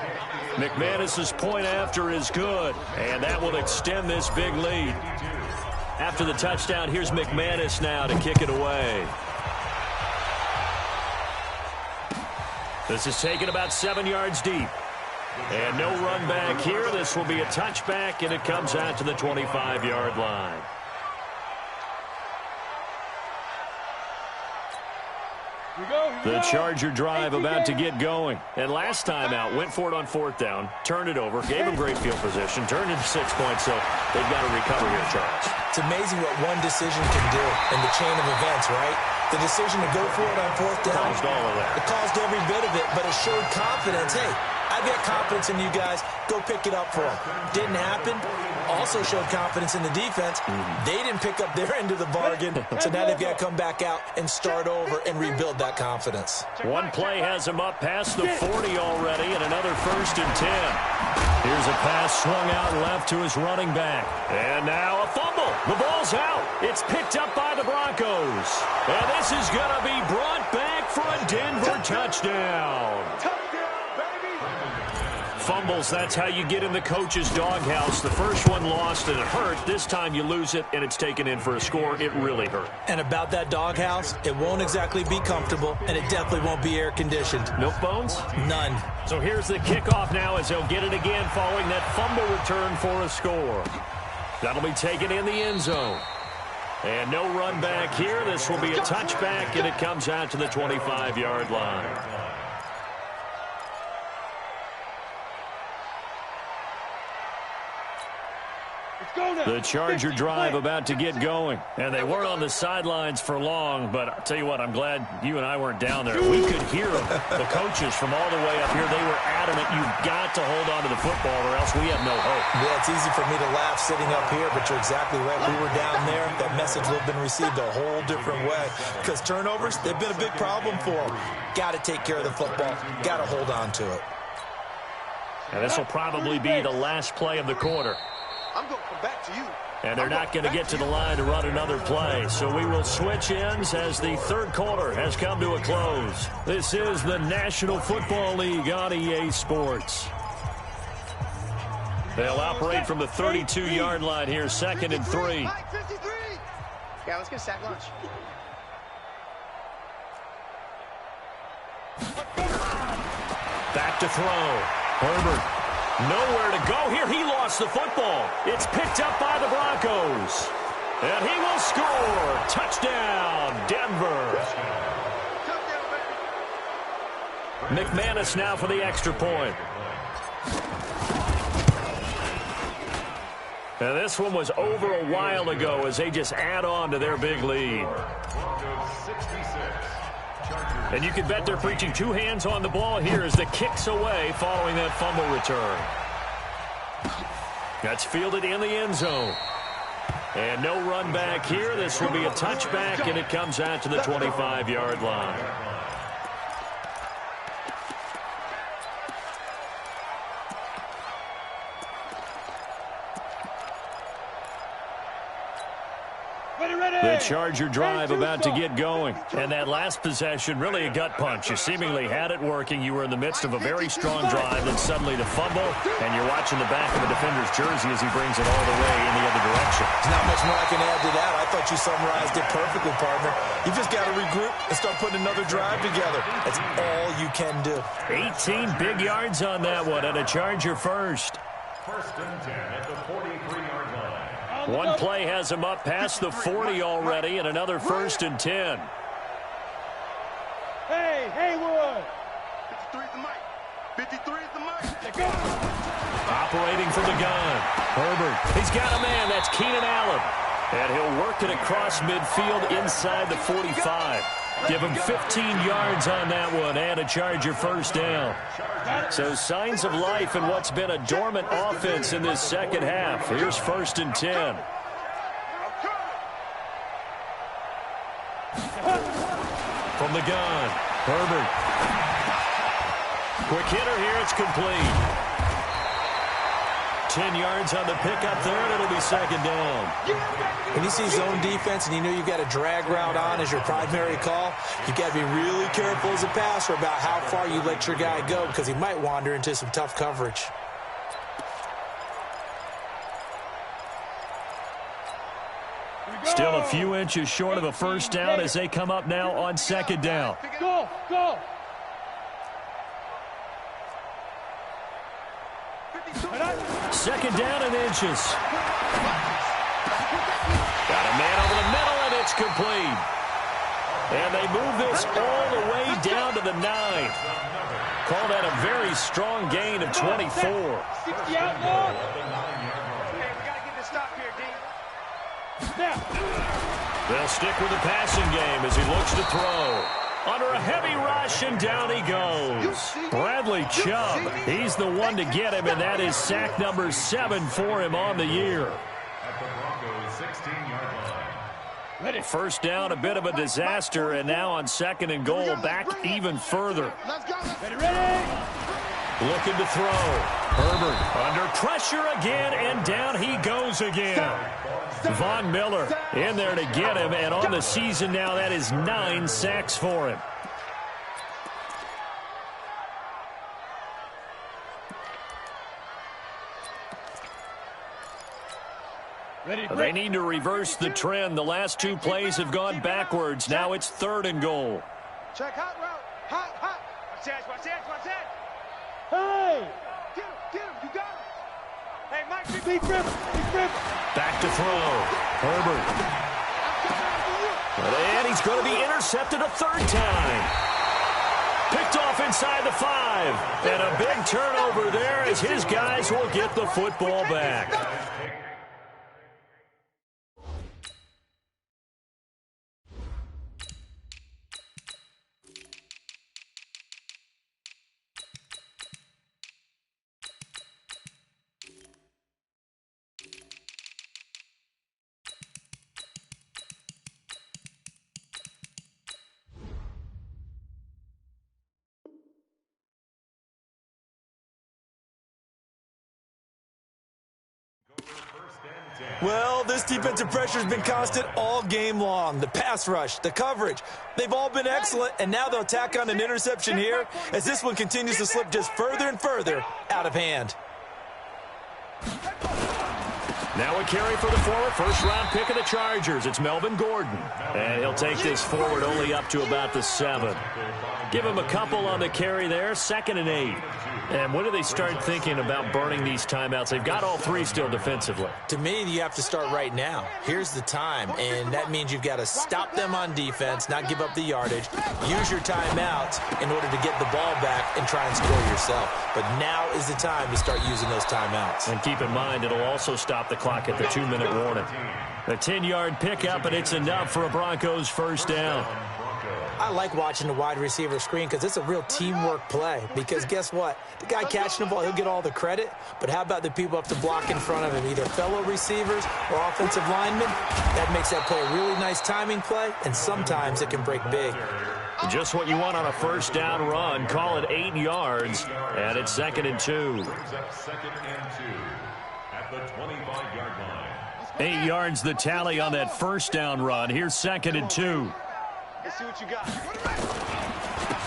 [SPEAKER 1] McManus's point after is good, and that will extend this big lead. After the touchdown, here's McManus now to kick it away. This is taken about 7 yards deep. And no run back here. This will be a touchback, and it comes out to the 25-yard line. The Charger drive about to get going. And last time out, went for it on fourth down, turned it over, gave him great field position, turned into 6 points, so they've got to recover here, Charles.
[SPEAKER 3] It's amazing what one decision can do in the chain of events, right? The decision to go for it on fourth down.
[SPEAKER 1] Caused all of that.
[SPEAKER 3] It caused every bit of it, but it showed confidence. Hey, I've got confidence in you guys. Go pick it up for them. Didn't happen. Also showed confidence in the defense. They didn't pick up their end of the bargain, so now they've got to come back out and start over and rebuild that confidence.
[SPEAKER 1] One play has him up past the 40 already, and another 1st and 10. Here's a pass swung out left to his running back. And now a fumble. The ball's out. It's picked up by the Broncos. And this is going to be brought back for a Denver touchdown. Fumbles, that's how you get in the coach's doghouse. The first one lost and it hurt. This time you lose it and it's taken in for a score. It really hurt.
[SPEAKER 3] And about that doghouse, it won't exactly be comfortable, and it definitely won't be air-conditioned.
[SPEAKER 1] No bones?
[SPEAKER 3] None.
[SPEAKER 1] So here's the kickoff now as they'll get it again following that fumble return for a score. That'll be taken in the end zone. And no run back here. This will be a touchback, and it comes out to the 25-yard line. The Charger drive about to get going. And they weren't on the sidelines for long, but I'll tell you what, I'm glad you and I weren't down there. We could hear them. The coaches from all the way up here, they were adamant, you've got to hold on to the football or else we have no hope.
[SPEAKER 3] Yeah, it's easy for me to laugh sitting up here, but you're exactly right. We were down there. That message would have been received a whole different way. Because turnovers, they've been a big problem for them. Got to take care of the football. Got to hold on to it.
[SPEAKER 1] And this will probably be the last play of the quarter.
[SPEAKER 4] I'm going to come back to you.
[SPEAKER 1] And they're not going to get to the line to run another play. So we will switch ends as the third quarter has come to a close. This is the National Football League on EA Sports. They'll operate from the 32-yard line here, 2nd and 3.
[SPEAKER 6] Yeah, let's get a sack lunch.
[SPEAKER 1] Back to throw. Herbert. Nowhere to go here. He lost the football. It's picked up by the Broncos. And he will score. Touchdown, Denver. McManus now for the extra point. And this one was over a while ago as they just add on to their big lead. And you can bet they're preaching two hands on the ball here as the kick's away following that fumble return. That's fielded in the end zone. And no run back here. This will be a touchback, and it comes out to the 25-yard line. The Charger drive about to get going. And that last possession, really a gut punch. You seemingly had it working. You were in the midst of a very strong drive, then suddenly the fumble, and you're watching the back of the defender's jersey as he brings it all the way in the other direction.
[SPEAKER 3] There's not much more I can add to that. I thought you summarized it perfectly, partner. You just got to regroup and start putting another drive together. That's all you can do.
[SPEAKER 1] 18 big yards on that one, and a Charger first.
[SPEAKER 5] 1st and 10 at the 43-yard line.
[SPEAKER 1] One play has him up past the 40 already, and another 1st and 10.
[SPEAKER 2] Hey, Haywood!
[SPEAKER 4] 53 is the mic. 53 is the mic.
[SPEAKER 1] Operating from the gun. Herbert. He's got a man. That's Keenan Allen. And he'll work it across midfield inside the 45. Give him 15 yards on that one and a Charger first down. So signs of life in what's been a dormant offense in this second half. Here's 1st and 10. From the gun, Herbert. Quick hitter here. It's complete. 10 yards on the pickup there, and it'll be second down.
[SPEAKER 3] When you see zone defense and you know you've got a drag route on as your primary call, you've got to be really careful as a passer about how far you let your guy go because he might wander into some tough coverage.
[SPEAKER 1] Still a few inches short of a first down as they come up now on second down.
[SPEAKER 2] Go, go.
[SPEAKER 1] Second down and inches. Got a man over the middle, and it's complete. And they move this all the way down to the 9. Call that a very strong gain of 24.
[SPEAKER 2] 60 out long. Okay, we got to get this stop here, D. Snap.
[SPEAKER 1] They'll stick with the passing game as he looks to throw. Under a heavy rush, and down he goes. Bradley Chubb, he's the one to get him, and that is sack number 7 for him on the year.
[SPEAKER 5] At the Broncos' 16-yard line.
[SPEAKER 1] First down, a bit of a disaster, and now on second and goal, back even further.
[SPEAKER 2] Ready.
[SPEAKER 1] Looking to throw. Herbert under pressure again, and down he goes again. Von Miller in there to get him, and on the season now, that is 9 sacks for him. They need to reverse the trend. The last 2 plays have gone backwards. Now it's third and goal.
[SPEAKER 4] Check hot route. Hot, hot.
[SPEAKER 2] Watch that, watch that, watch that.
[SPEAKER 4] Hey! Get him, you got him.
[SPEAKER 2] Hey, Mike,
[SPEAKER 4] Big rip.
[SPEAKER 1] Back to throw. Herbert. And he's going to be intercepted a third time. Picked off inside the 5. And a big turnover there as his guys will get the football back.
[SPEAKER 3] Well, this defensive pressure has been constant all game long. The pass rush, the coverage, they've all been excellent, and now they'll tack on an interception here as this one continues to slip just further and further out of hand.
[SPEAKER 1] Now a carry for the former first-round pick of the Chargers. It's Melvin Gordon, and he'll take this forward only up to about the 7. Give him a couple on the carry there, 2nd and 8. And when do they start thinking about burning these timeouts? They've got all 3 still defensively.
[SPEAKER 3] To me, you have to start right now. Here's the time, and that means you've got to stop them on defense, not give up the yardage, use your timeouts in order to get the ball back and try and score yourself. But now is the time to start using those timeouts.
[SPEAKER 1] And keep in mind, it'll also stop the clock at the 2-minute warning. A 10-yard pickup, and it's enough for a Broncos first down.
[SPEAKER 3] I like watching the wide receiver screen because it's a real teamwork play. Because guess what? The guy catching the ball, he'll get all the credit. But how about the people up to block in front of him, either fellow receivers or offensive linemen? That makes that play a really nice timing play, and sometimes it can break big.
[SPEAKER 1] Just what you want on a first down run. Call it 8 yards, and it's 2nd and 2.
[SPEAKER 5] At the 25-yard line.
[SPEAKER 1] 8 yards the tally on that first down run. Here's 2nd and 2.
[SPEAKER 2] Let's see what you got.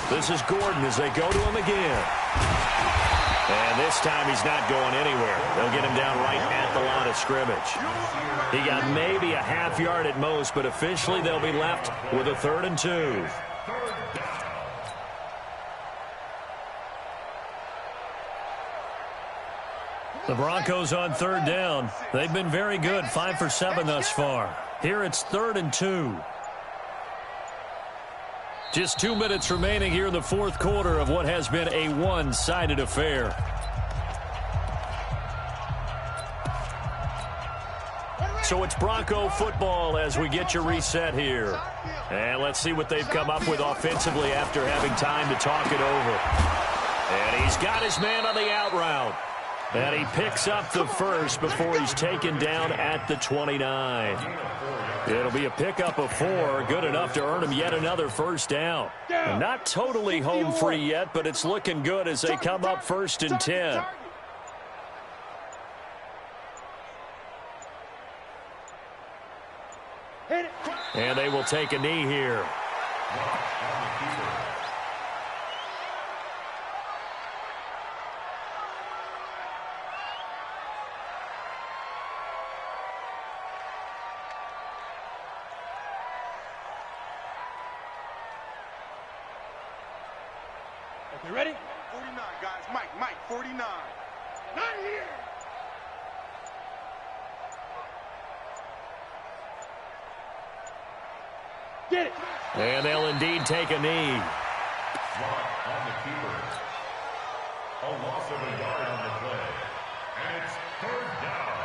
[SPEAKER 1] This is Gordon as they go to him again. And this time he's not going anywhere. They'll get him down right at the line of scrimmage. He got maybe a half yard at most, but officially they'll be left with a 3rd and 2. The Broncos on 3rd down. They've been very good, 5 for 7 thus far. Here it's 3rd and 2. Just 2 minutes remaining here in the 4th quarter of what has been a one-sided affair. So it's Bronco football as we get you reset here. And let's see what they've come up with offensively after having time to talk it over. And he's got his man on the out route. And he picks up the first before he's taken down at the 29. It'll be a pickup of 4, good enough to earn him yet another first down. Not totally home free yet, but it's looking good as they come up 1st and 10. And they will take a knee here.
[SPEAKER 2] Okay, ready?
[SPEAKER 4] 49, guys. Mike, 49.
[SPEAKER 2] Not here. Get it.
[SPEAKER 1] And they'll indeed take a knee.
[SPEAKER 5] On the keeper. A loss of a yard on the play. And it's 3rd down.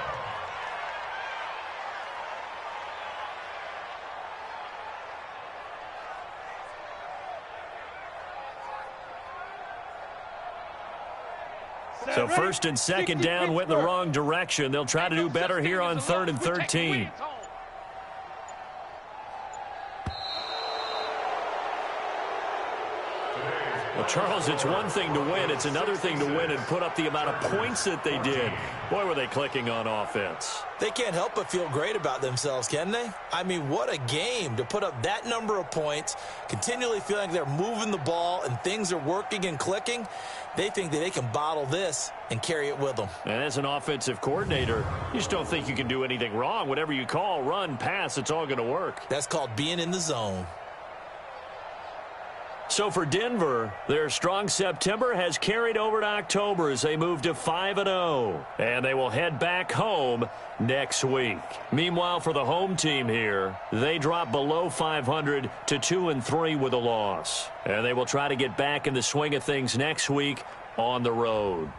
[SPEAKER 1] So 1st and 2nd down went in the wrong direction. They'll try to do better here on 3rd and 13. Well, Charles, it's one thing to win. It's another thing to win and put up the amount of points that they did. Boy, were they clicking on offense.
[SPEAKER 3] They can't help but feel great about themselves, can they? I mean, what a game to put up that number of points, continually feeling like they're moving the ball and things are working and clicking. They think that they can bottle this and carry it with them.
[SPEAKER 1] And as an offensive coordinator, you just don't think you can do anything wrong. Whatever you call, run, pass, it's all going to work.
[SPEAKER 3] That's called being in the zone.
[SPEAKER 1] So for Denver, their strong September has carried over to October as they move to 5-0. And they will head back home next week. Meanwhile, for the home team here, they drop below 500 to 2-3 with a loss. And they will try to get back in the swing of things next week on the road.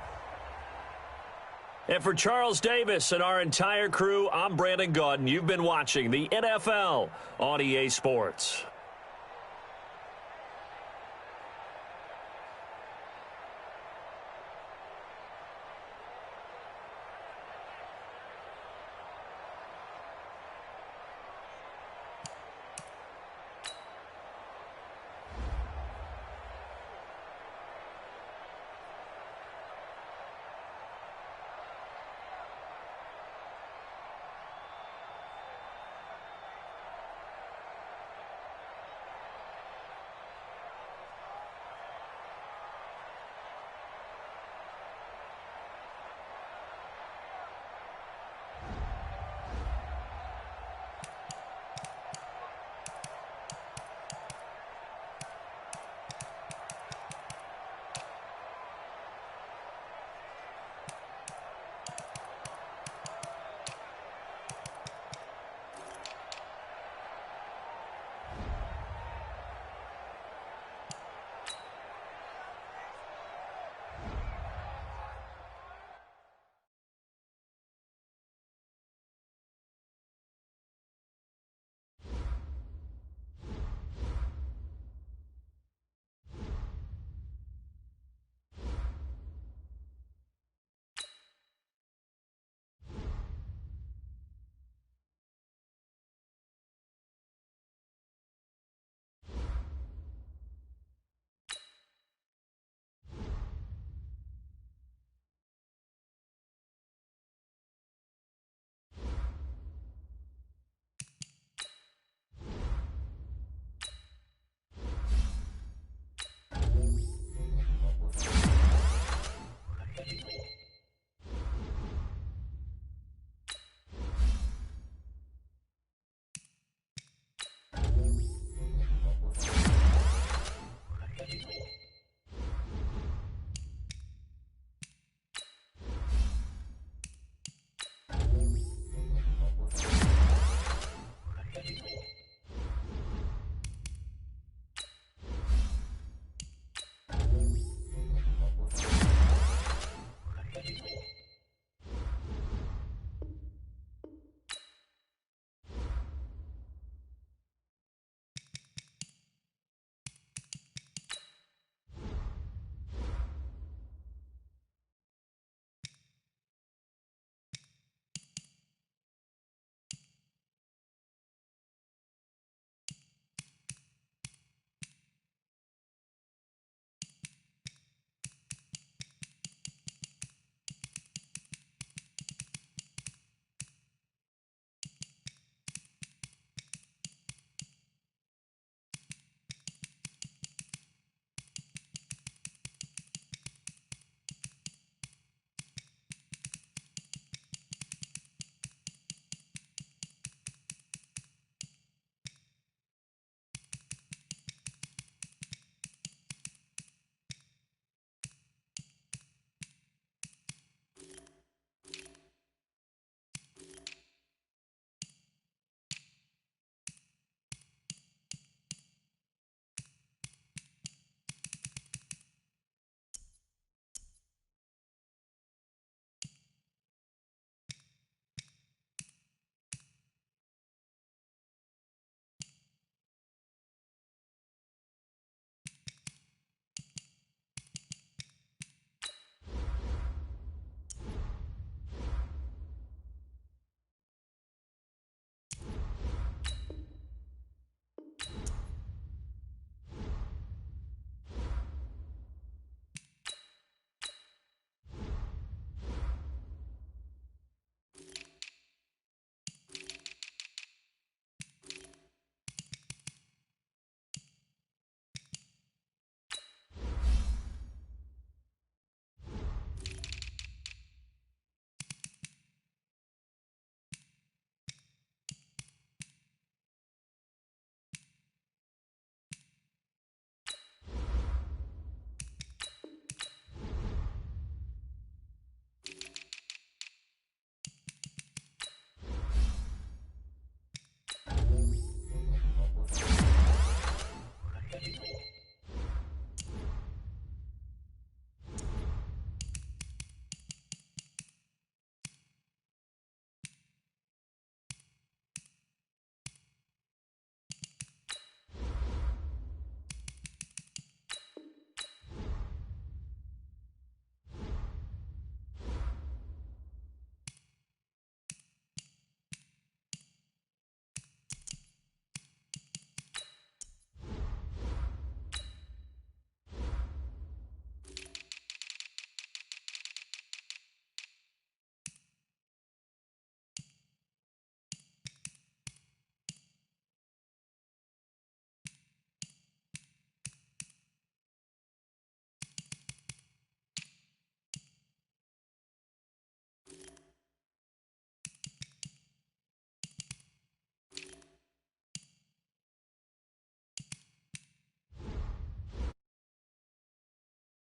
[SPEAKER 1] And for Charles Davis and our entire crew, I'm Brandon Gotw. You've been watching the NFL on EA Sports.